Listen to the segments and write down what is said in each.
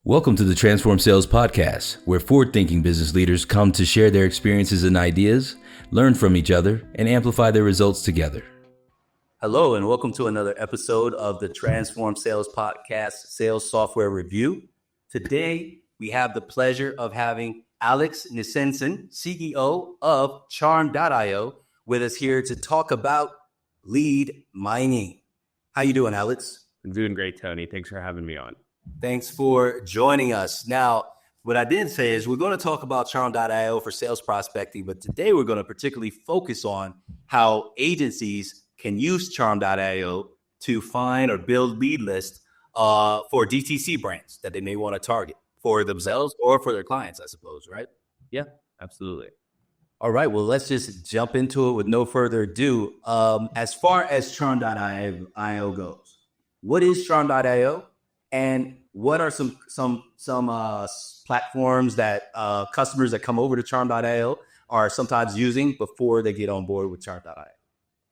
Welcome to the Transform Sales Podcast, where forward-thinking business leaders come to share their experiences and ideas, learn from each other, and amplify their results together. Hello, and welcome to another episode of the Transform Sales Podcast Sales Software Review. Today, we have the pleasure of having Alex Nisenzon, CEO of Charm.io, with us here to talk about lead mining. How you doing, Alex? I'm doing great, Tony. Thanks for having me on. Thanks for joining us. Now, what I did say is we're going to talk about Charm.io for sales prospecting, but today we're going to particularly focus on how agencies can use Charm.io to find or build lead lists for DTC brands that they may want to target for themselves or for their clients, I suppose, right? Yeah, absolutely. All right, well, let's just jump into it with no further ado. As far as Charm.io goes, what is Charm.io, and what are some platforms that customers that come over to Charm.io are sometimes using before they get on board with Charm.io?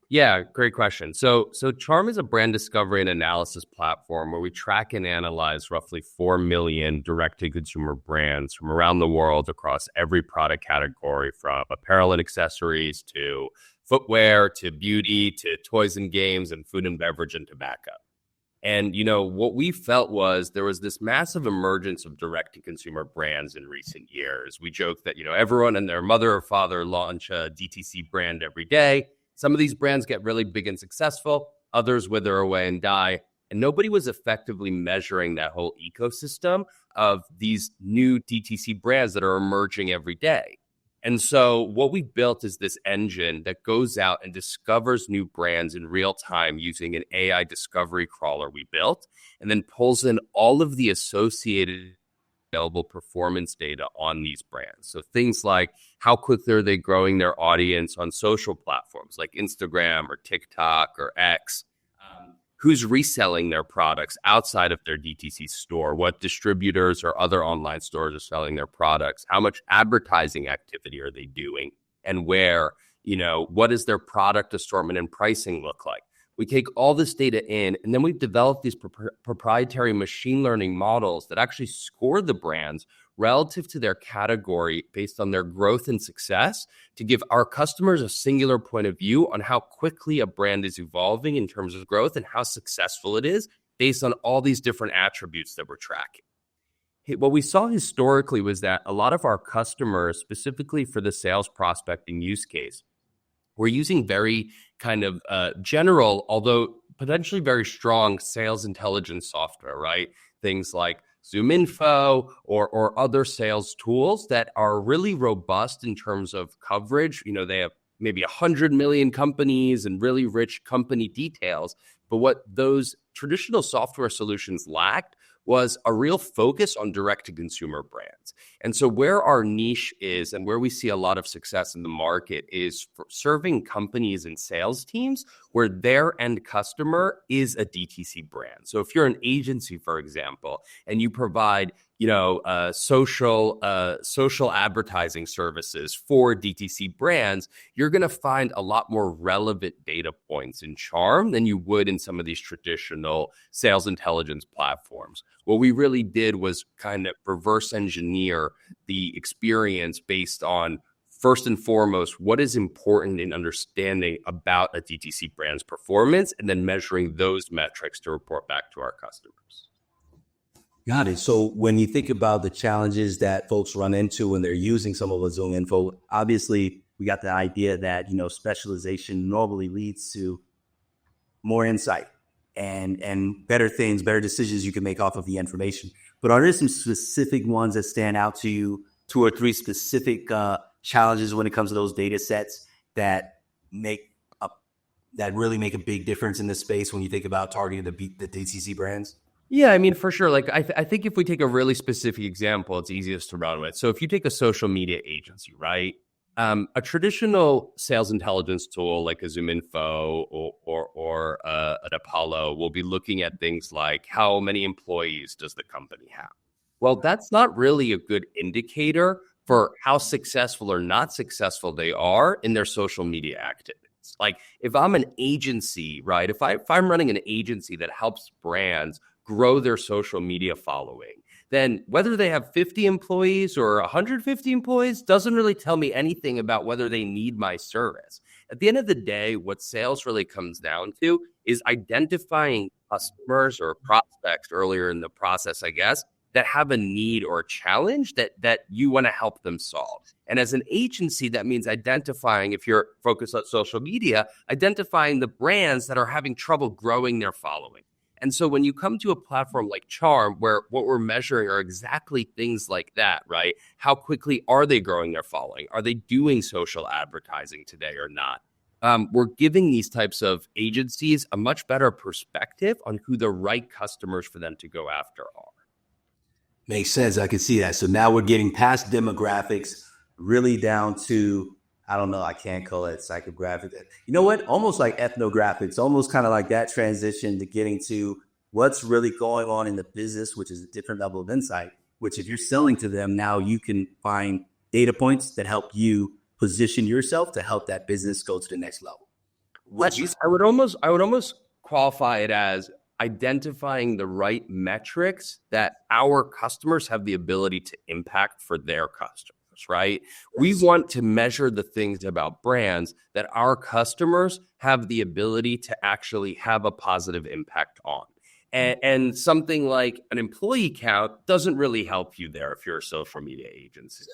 Yeah, great question. So Charm is a brand discovery and analysis platform where we track and analyze roughly 4 million direct-to-consumer brands from around the world across every product category, from apparel and accessories to footwear to beauty to toys and games and food and beverage and tobacco. And, what we felt was there was this massive emergence of direct-to-consumer brands in recent years. We joke that, everyone and their mother or father launch a DTC brand every day. Some of these brands get really big and successful. Others wither away and die. And nobody was effectively measuring that whole ecosystem of these new DTC brands that are emerging every day. And so what we built is this engine that goes out and discovers new brands in real time using an AI discovery crawler we built, and then pulls in all of the associated available performance data on these brands. So things like how quickly are they growing their audience on social platforms like Instagram or TikTok or X? Who's reselling their products outside of their DTC store? What distributors or other online stores are selling their products? How much advertising activity are they doing? And where? What does their product assortment and pricing look like? We take all this data in, and then we've developed these proprietary machine learning models that actually score the brands relative to their category based on their growth and success, to give our customers a singular point of view on how quickly a brand is evolving in terms of growth and how successful it is based on all these different attributes that we're tracking. What we saw historically was that a lot of our customers, specifically for the sales prospecting use case, we're using very kind of general, although potentially very strong sales intelligence software, right? Things like ZoomInfo or other sales tools that are really robust in terms of coverage. They have maybe 100 million companies and really rich company details. But what those traditional software solutions lacked was a real focus on direct-to-consumer brands. And so where our niche is and where we see a lot of success in the market is for serving companies and sales teams where their end customer is a DTC brand. So if you're an agency, for example, and you provide social advertising services for DTC brands, you're going to find a lot more relevant data points in Charm than you would in some of these traditional sales intelligence platforms. What we really did was kind of reverse engineer the experience based on, first and foremost, what is important in understanding about a DTC brand's performance, and then measuring those metrics to report back to our customers. Got it. So when you think about the challenges that folks run into when they're using some of the ZoomInfo, obviously we got the idea that, specialization normally leads to more insight and better things, better decisions you can make off of the information. But are there some specific ones that stand out to you, 2 or 3 specific challenges when it comes to those data sets that really make a big difference in this space when you think about targeting the DTC brands? Yeah, for sure. I think if we take a really specific example, it's easiest to run with. So if you take a social media agency, right? A traditional sales intelligence tool like a ZoomInfo or an Apollo will be looking at things like how many employees does the company have? Well, that's not really a good indicator for how successful or not successful they are in their social media activities. Like if I'm an agency, right? If I'm running an agency that helps brands grow their social media following, then whether they have 50 employees or 150 employees doesn't really tell me anything about whether they need my service. At the end of the day, what sales really comes down to is identifying customers or prospects earlier in the process, I guess, that have a need or a challenge that you want to help them solve. And as an agency, that means identifying, if you're focused on social media, identifying the brands that are having trouble growing their following. And so when you come to a platform like Charm, where what we're measuring are exactly things like that, right? How quickly are they growing their following? Are they doing social advertising today or not? We're giving these types of agencies a much better perspective on who the right customers for them to go after are. Makes sense. I can see that. So now we're getting past demographics, really down to, I don't know, I can't call it psychographic. You know what? Almost like ethnographics, almost kind of like that transition to getting to what's really going on in the business, which is a different level of insight, which if you're selling to them, now you can find data points that help you position yourself to help that business go to the next level. I would almost qualify it as identifying the right metrics that our customers have the ability to impact for their customers, right? We want to measure the things about brands that our customers have the ability to actually have a positive impact on. And something like an employee count doesn't really help you there if you're a social media agency.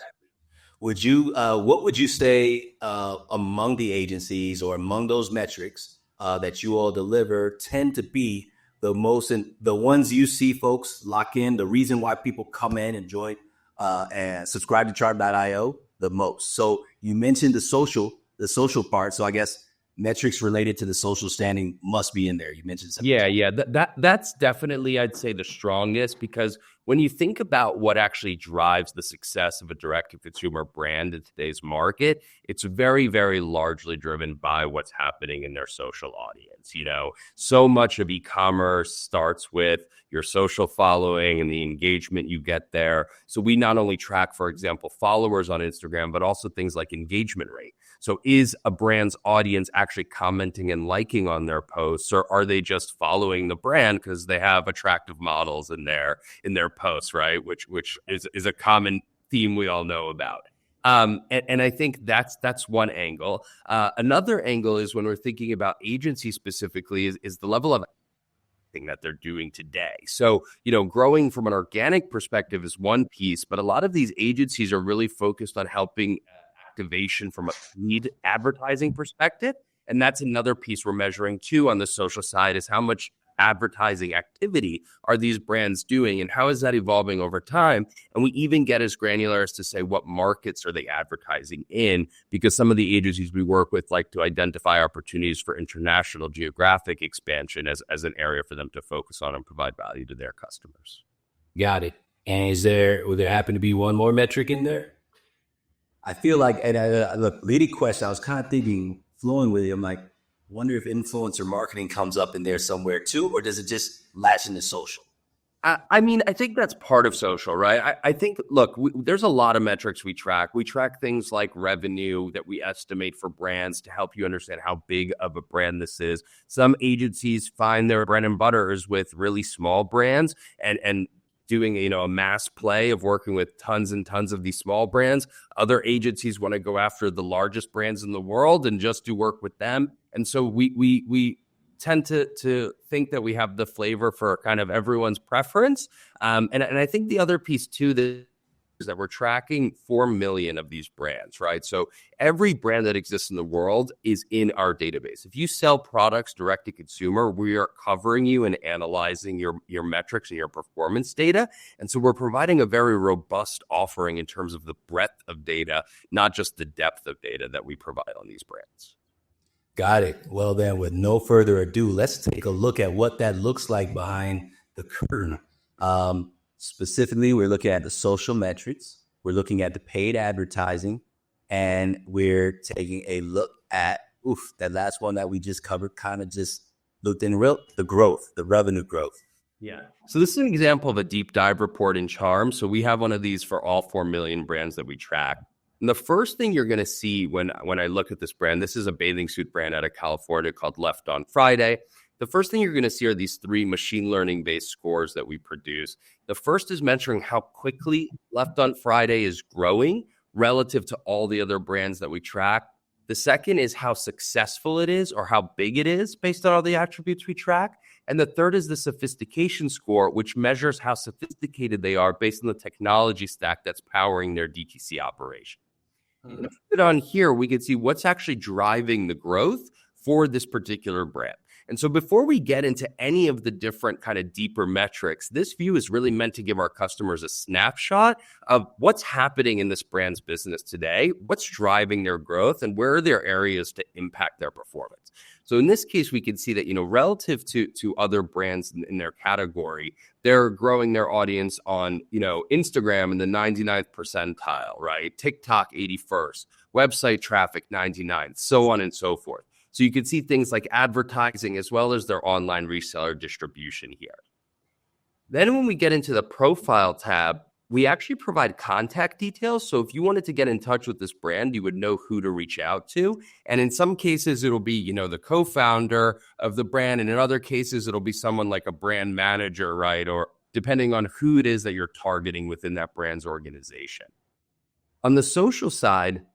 Would you, what would you say among the agencies or among those metrics that you all deliver tend to be the ones you see folks lock in, the reason why people come in and join and subscribe to Charm.io the most? So you mentioned the social part. So I guess metrics related to the social standing must be in there. You mentioned something. Yeah. That's definitely, I'd say, the strongest, because when you think about what actually drives the success of a direct-to-consumer brand in today's market, it's very, very largely driven by what's happening in their social audience. You know, so much of e-commerce starts with your social following and the engagement you get there. So we not only track, for example, followers on Instagram, but also things like engagement rate. So is a brand's audience actually commenting and liking on their posts, or are they just following the brand because they have attractive models in their posts, right? Which is a common theme we all know about. And I think that's one angle. Another angle is when we're thinking about agency specifically is the level of thing that they're doing today. So, you know, growing from an organic perspective is one piece, but a lot of these agencies are really focused on helping activation from a paid advertising perspective. And that's another piece we're measuring too on the social side, is how much advertising activity are these brands doing and how is that evolving over time? And we even get as granular as to say what markets are they advertising in, because some of the agencies we work with like to identify opportunities for international geographic expansion as an area for them to focus on and provide value to their customers. Got it. And will there happen to be one more metric in there? I feel like, and look, leading question, I was kind of thinking, flowing with you, I'm like, wonder if influencer marketing comes up in there somewhere too, or does it just latch into social? I mean, I think that's part of social, right? I think, look, there's a lot of metrics we track. We track things like revenue that we estimate for brands to help you understand how big of a brand this is. Some agencies find their bread and butter is with really small brands and doing, you know, a mass play of working with tons and tons of these small brands. Other agencies want to go after the largest brands in the world and just do work with them. And so we tend to think that we have the flavor for kind of everyone's preference. And I think the other piece too is that we're tracking 4 million of these brands, right? So every brand that exists in the world is in our database. If you sell products direct to consumer, we are covering you and analyzing your metrics and your performance data. And so we're providing a very robust offering in terms of the breadth of data, not just the depth of data that we provide on these brands. Got it. Well, then, with no further ado, let's take a look at what that looks like behind the curtain. Specifically, we're looking at the social metrics, we're looking at the paid advertising, and we're taking a look at, that last one that we just covered, kind of just looked in the growth, the revenue growth. Yeah. So this is an example of a deep dive report in Charm. So we have one of these for all 4 million brands that we track. And the first thing you're going to see when I look at this brand, this is a bathing suit brand out of California called Left on Friday. the first thing you're going to see are these 3 machine learning based scores that we produce. The first is measuring how quickly Left on Friday is growing relative to all the other brands that we track. The second is how successful it is or how big it is based on all the attributes we track. And the third is the sophistication score, which measures how sophisticated they are based on the technology stack that's powering their DTC operation. And if we put it on here, we can see what's actually driving the growth for this particular brand. And so before we get into any of the different kind of deeper metrics, this view is really meant to give our customers a snapshot of what's happening in this brand's business today, what's driving their growth, and where are their areas to impact their performance. So in this case, we can see that, relative to other brands in their category, they're growing their audience on, Instagram in the 99th percentile, right? TikTok 81st, website traffic 99th, so on and so forth. So you can see things like advertising as well as their online reseller distribution here. Then when we get into the profile tab, we actually provide contact details. So if you wanted to get in touch with this brand, you would know who to reach out to. And in some cases, it'll be, the co-founder of the brand. And in other cases, it'll be someone like a brand manager, right? Or depending on who it is that you're targeting within that brand's organization. On the social side,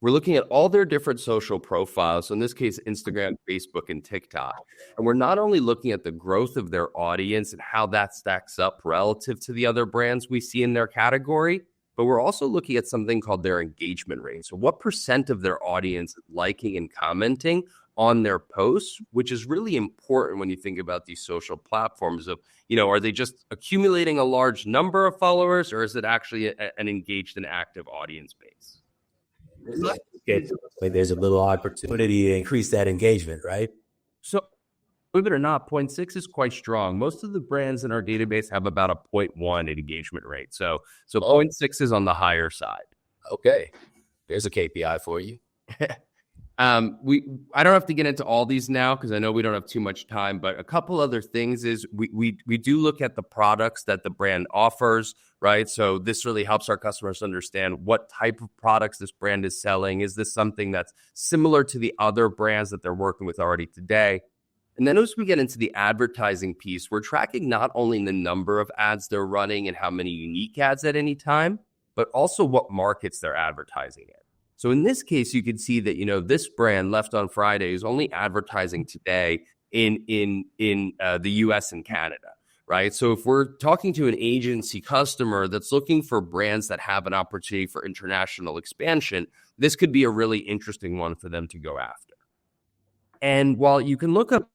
we're looking at all their different social profiles. So in this case, Instagram, Facebook, and TikTok. And we're not only looking at the growth of their audience and how that stacks up relative to the other brands we see in their category, but we're also looking at something called their engagement rate. So what % of their audience is liking and commenting on their posts, which is really important when you think about these social platforms of, are they just accumulating a large number of followers, or is it actually an engaged and active audience base? There's a little opportunity to increase that engagement, right? So, believe it or not, 0.6 is quite strong. Most of the brands in our database have about a 0.1 engagement rate. So 0.6 is on the higher side. Okay, there's a KPI for you. I don't have to get into all these now because I know we don't have too much time, but a couple other things is we do look at the products that the brand offers, right? So this really helps our customers understand what type of products this brand is selling. Is this something that's similar to the other brands that they're working with already today? And then as we get into the advertising piece, we're tracking not only the number of ads they're running and how many unique ads at any time, but also what markets they're advertising in. So in this case, you can see that, this brand, Left on Friday, is only advertising today in the US and Canada, right? So if we're talking to an agency customer that's looking for brands that have an opportunity for international expansion, this could be a really interesting one for them to go after. And while you can look up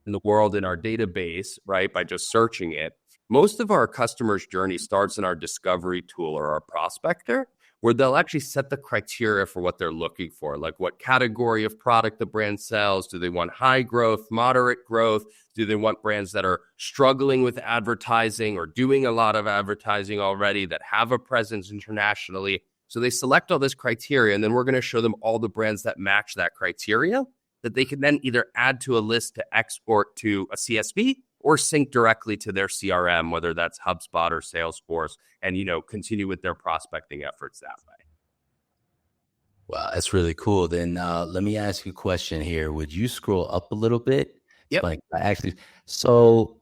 in the world in our database, right, by just searching it, most of our customers' journey starts in our discovery tool or our prospector, where they'll actually set the criteria for what they're looking for, like what category of product the brand sells. Do they want high growth, moderate growth? Do they want brands that are struggling with advertising or doing a lot of advertising already that have a presence internationally? So they select all this criteria, and then we're going to show them all the brands that match that criteria that they can then either add to a list to export to a CSV or sync directly to their CRM, whether that's HubSpot or Salesforce, and, continue with their prospecting efforts that way. Wow, that's really cool. Then let me ask you a question here. Would you scroll up a little bit? Yep. So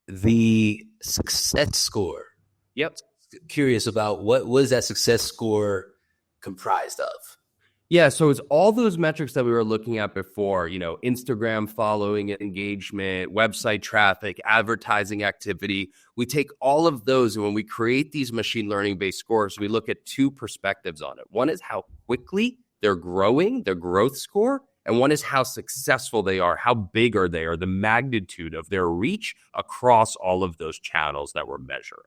the success score. Yep. Curious about what was that success score comprised of? Yeah, so it's all those metrics that we were looking at before, Instagram following, engagement, website traffic, advertising activity. We take all of those, and when we create these machine learning based scores, we look at 2 perspectives on it. One is how quickly they're growing, their growth score, and one is how successful they are, how big are they, or the magnitude of their reach across all of those channels that we're measuring.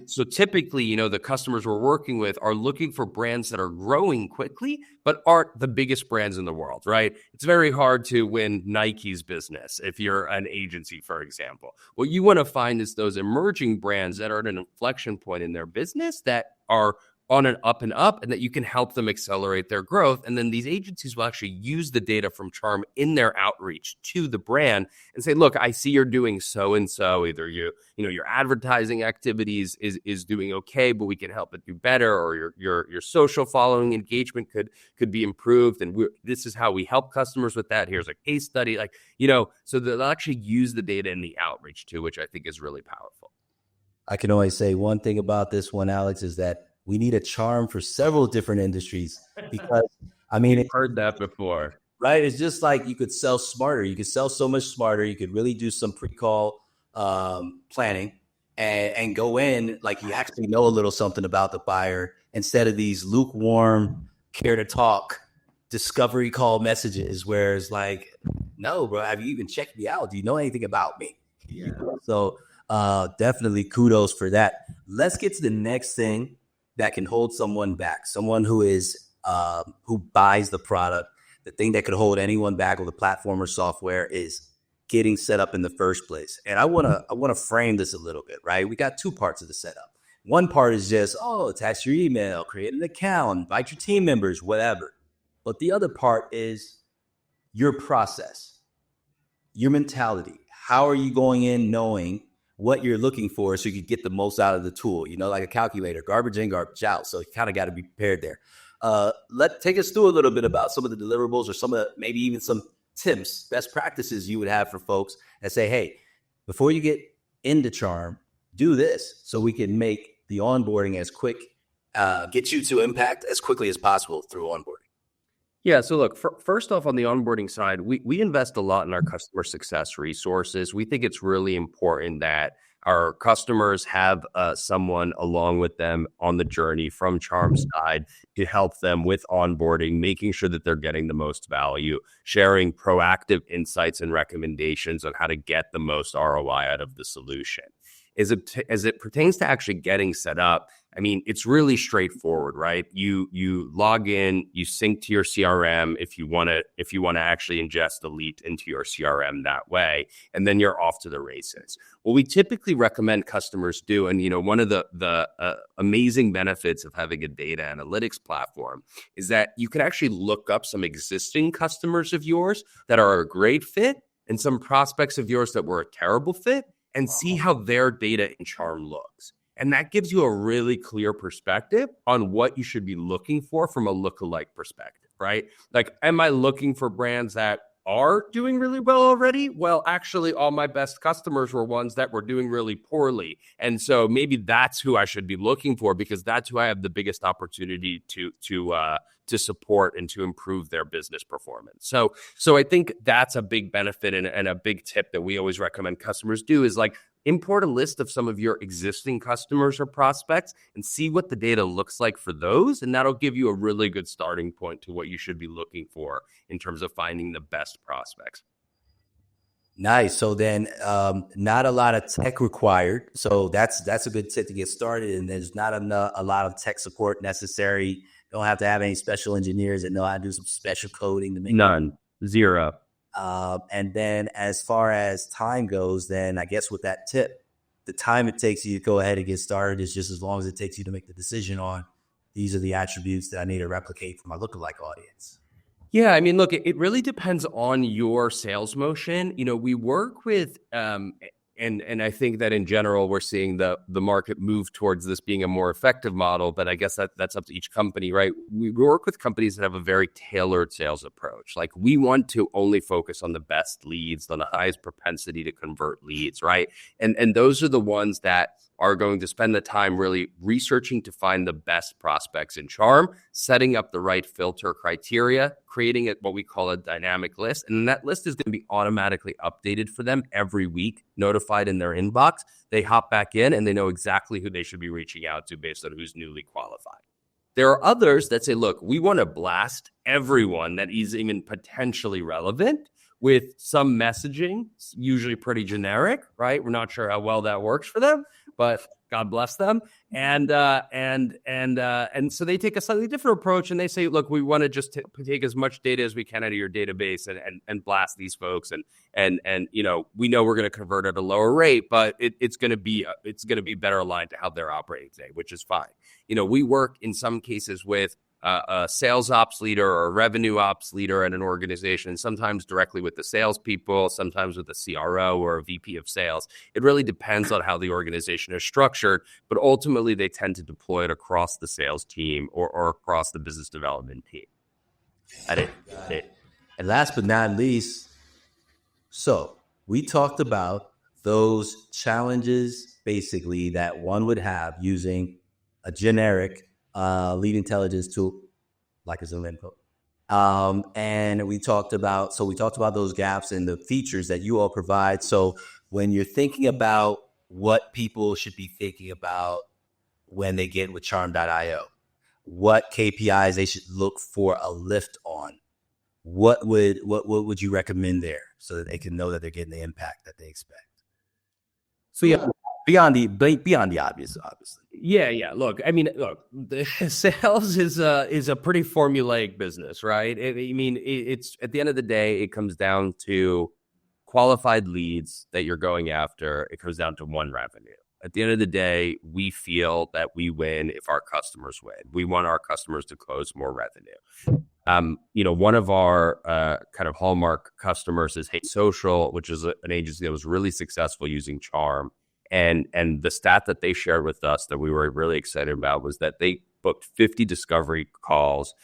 So typically, the customers we're working with are looking for brands that are growing quickly, but aren't the biggest brands in the world, right? It's very hard to win Nike's business if you're an agency, for example. What you want to find is those emerging brands that are at an inflection point in their business that are on an up and up, and that you can help them accelerate their growth. And then these agencies will actually use the data from Charm in their outreach to the brand and say, look, I see you're doing so and so. Either your advertising activities is doing okay, but we can help it do better, or your social following engagement could be improved. And this is how we help customers with that. Here's a case study, so they'll actually use the data in the outreach too, which I think is really powerful. I can always say one thing about this one, Alex, is that we need a Charm for several different industries, because I've heard that before, right? It's just like you could sell smarter. You could sell so much smarter. You could really do some pre-call planning and go in like you actually know a little something about the buyer, instead of these lukewarm, care to talk discovery call messages where it's like, no, bro, have you even checked me out? Do you know anything about me? Yeah. So definitely kudos for that. Let's get to the next thing that can hold someone back. Someone who buys the product. The thing that could hold anyone back with a platform or software is getting set up in the first place. And I want to frame this a little bit, right? We got two parts of the setup. One part is just, attach your email, create an account, invite your team members, whatever. But the other part is your process, your mentality. How are you going in knowing what you're looking for so you can get the most out of the tool? Like a calculator, garbage in, garbage out. So you kind of got to be prepared there. Take us through a little bit about some of the deliverables, or some of maybe even some tips, best practices you would have for folks that say, hey, before you get into Charm, do this so we can make the onboarding as quick, get you to impact as quickly as possible through onboarding. Yeah. So look, first off, on the onboarding side, we invest a lot in our customer success resources. We think it's really important that our customers have someone along with them on the journey from Charm's side to help them with onboarding, making sure that they're getting the most value, sharing proactive insights and recommendations on how to get the most ROI out of the solution. As it pertains to actually getting set up, it's really straightforward, right? You log in, you sync to your CRM if you want to actually ingest the lead into your CRM that way, and then you're off to the races. What we typically recommend customers do, and one of the amazing benefits of having a data analytics platform is that you can actually look up some existing customers of yours that are a great fit and some prospects of yours that were a terrible fit, and see how their data in Charm looks. And that gives you a really clear perspective on what you should be looking for from a lookalike perspective, right? Like, am I looking for brands that are doing really well already? Well, actually, all my best customers were ones that were doing really poorly. And so maybe that's who I should be looking for, because that's who I have the biggest opportunity to support and to improve their business performance. So I think that's a big benefit and a big tip that we always recommend customers do is like import a list of some of your existing customers or prospects and see what the data looks like for those. And that'll give you a really good starting point to what you should be looking for in terms of finding the best prospects. Nice. So then not a lot of tech required. So that's a good tip to get started. And there's not a lot of tech support necessary. Don't have to have any special engineers that know how to do some special coding to make none. Zero. And then as far as time goes, then I guess with that tip, the time it takes you to go ahead and get started is just as long as it takes you to make the decision on these are the attributes that I need to replicate for my lookalike audience. Yeah, look, it really depends on your sales motion. We work with, and I think that in general, we're seeing the market move towards this being a more effective model, but I guess that's up to each company, right? We work with companies that have a very tailored sales approach. Like, we want to only focus on the best leads, on the highest propensity to convert leads, right? And those are the ones that are going to spend the time really researching to find the best prospects in Charm, setting up the right filter criteria, creating what we call a dynamic list. And that list is going to be automatically updated for them every week, notified in their inbox. They hop back in and they know exactly who they should be reaching out to based on who's newly qualified. There are others that say, look, we want to blast everyone that is even potentially relevant with some messaging, usually pretty generic, right? We're not sure how well that works for them. but God bless them. And so they take a slightly different approach, and they say, look, we want to just take as much data as we can out of your database and blast these folks. And we know we're going to convert at a lower rate, but it's going to be better aligned to how they're operating today, which is fine. We work in some cases with a sales ops leader or a revenue ops leader at an organization, sometimes directly with the salespeople, sometimes with a CRO or a VP of sales. It really depends on how the organization is structured, but ultimately they tend to deploy it across the sales team or across the business development team. Got it. And last but not least, so we talked about those challenges basically that one would have using a generic lead intelligence tool like a Zoom Info. And we talked about those gaps and the features that you all provide. So when you're thinking about what people should be thinking about when they get with Charm.io, what KPIs they should look for a lift on, what would you recommend there so that they can know that they're getting the impact that they expect? So yeah, beyond the obvious, obviously. Yeah. Look, the sales is a pretty formulaic business, right? It's at the end of the day, it comes down to qualified leads that you're going after. It comes down to one revenue. At the end of the day, we feel that we win if our customers win. We want our customers to close more revenue. One of our kind of hallmark customers is Hey Social, which is an agency that was really successful using Charm. And the stat that they shared with us that we were really excited about was that they booked 50 discovery calls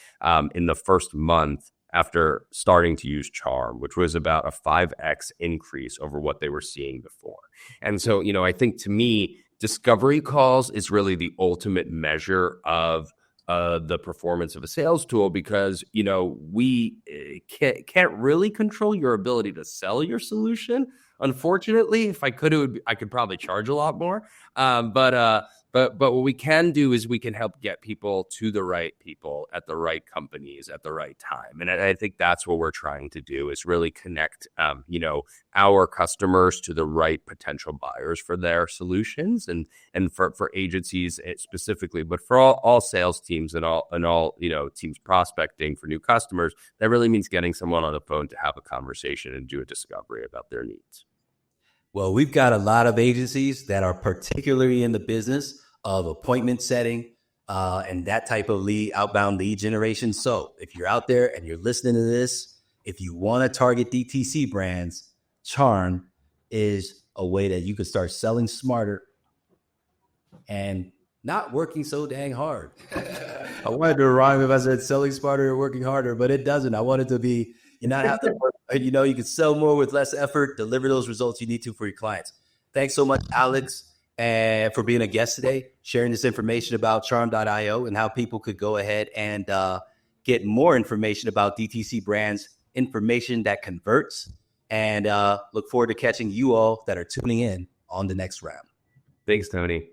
in the first month after starting to use Charm, which was about a 5x increase over what they were seeing before. And so, I think to me, discovery calls is really the ultimate measure of the performance of a sales tool, because we can't really control your ability to sell your solution. Unfortunately, if I could, I could probably charge a lot more. But what we can do is we can help get people to the right people at the right companies at the right time. And I think that's what we're trying to do, is really connect, our customers to the right potential buyers for their solutions and for agencies specifically, but for all sales teams and all teams prospecting for new customers. That really means getting someone on the phone to have a conversation and do a discovery about their needs. Well, we've got a lot of agencies that are particularly in the business of appointment setting and that type of outbound lead generation. So if you're out there and you're listening to this, if you want to target DTC brands, Charm is a way that you can start selling smarter and not working so dang hard. I wanted to rhyme if I said selling smarter and working harder, but it doesn't. I want it to be, you not have to work. You can sell more with less effort, deliver those results you need to for your clients. Thanks so much, Alex, for being a guest today, sharing this information about Charm.io and how people could go ahead and get more information about DTC brands, information that converts, and look forward to catching you all that are tuning in on the next round. Thanks, Tony.